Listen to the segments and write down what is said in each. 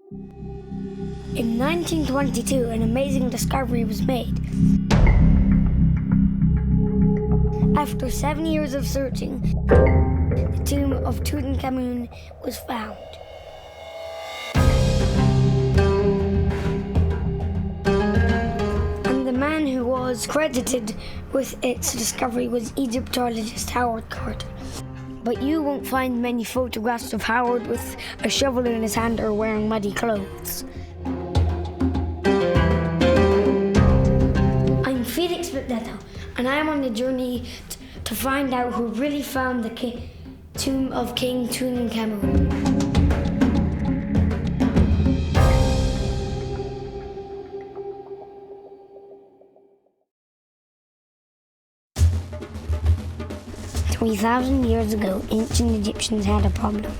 In 1922, an amazing discovery was made. After 7 years of searching, the tomb of Tutankhamun was found. And the man who was credited with its discovery was Egyptologist Howard Carter. But you won't find many photographs of Howard with a shovel in his hand or wearing muddy clothes. I'm Felix Pitbladdo, and I'm on a journey to find out who really found the tomb of King Tutankhamun. Three 3,000 years ago, ancient Egyptians had a problem.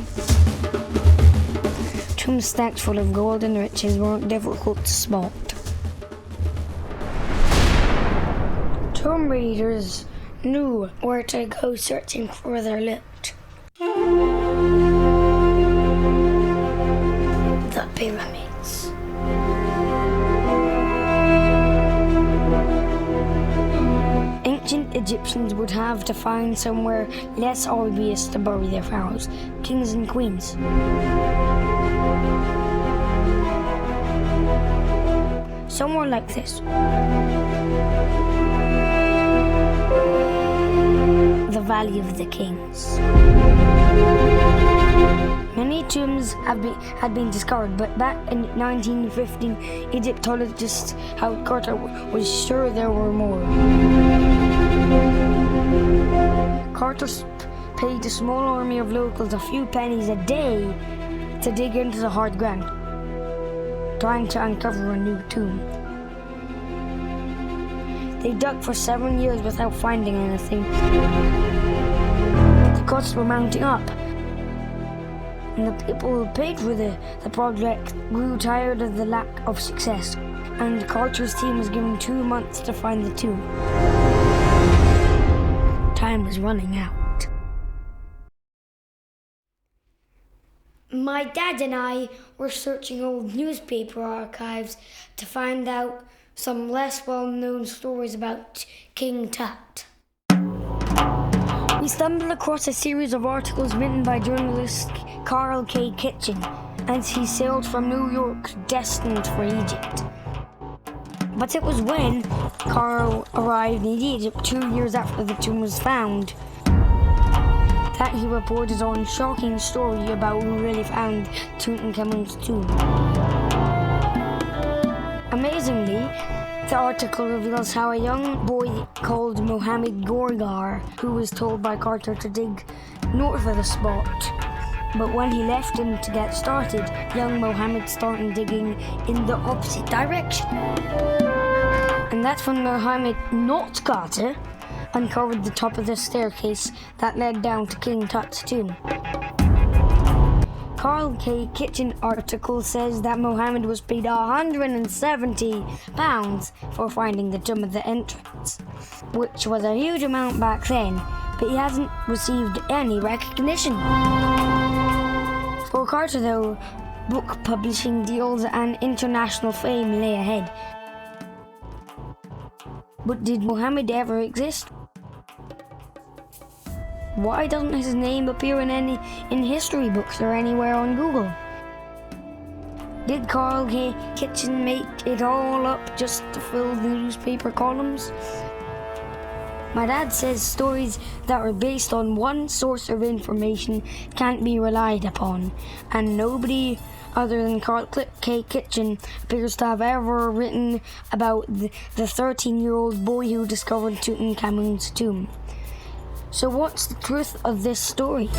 Tombs stacked full of gold and riches weren't difficult to spot. Tomb raiders knew where to go searching for their loot. The pyramids. Ancient Egyptians would have to find somewhere less obvious to bury their pharaohs, kings and queens. Somewhere like this. The Valley of the Kings. Many tombs had been discovered, but back in 1915, Egyptologist Howard Carter was sure there were more. Carter paid a small army of locals a few pennies a day to dig into the hard ground, trying to uncover a new tomb. They dug for 7 years without finding anything. The costs were mounting up, and the people who paid for the project grew tired of the lack of success, and Carter's team was given 2 months to find the tomb. Time was running out. My dad and I were searching old newspaper archives to find out some less well-known stories about King Tut. We stumbled across a series of articles written by journalist Karl K Kitchen as he sailed from New York destined for Egypt. But it was when Karl arrived in Egypt 2 years after the tomb was found that he reported on a shocking story about who really found Tutankhamun's tomb. Amazingly, the article reveals how a young boy called Mohamed Gorgar, who was told by Carter to dig north of the spot, but when he left him to get started, young Mohamed started digging in the opposite direction. And that's when Mohamed, not Carter, uncovered the top of the staircase that led down to King Tut's tomb. Karl K Kitchen article says that Mohamed was paid £170 for finding the tomb at the entrance, which was a huge amount back then, but he hasn't received any recognition. For Carter, though, book publishing deals and international fame lay ahead. But did Mohamed ever exist? Why doesn't his name appear in history books or anywhere on Google? Did Karl K Kitchen make it all up just to fill the newspaper columns? My dad says stories that are based on one source of information can't be relied upon, and nobody other than Karl K Kitchen appears to have ever written about the 13-year-old boy who discovered Tutankhamun's tomb. So what's the truth of this story?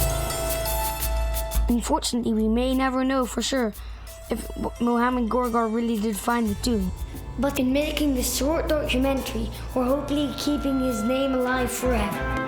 Unfortunately, we may never know for sure if Mohamed Gorgar really did find the tomb. But in making this short documentary, we're hopefully keeping his name alive forever.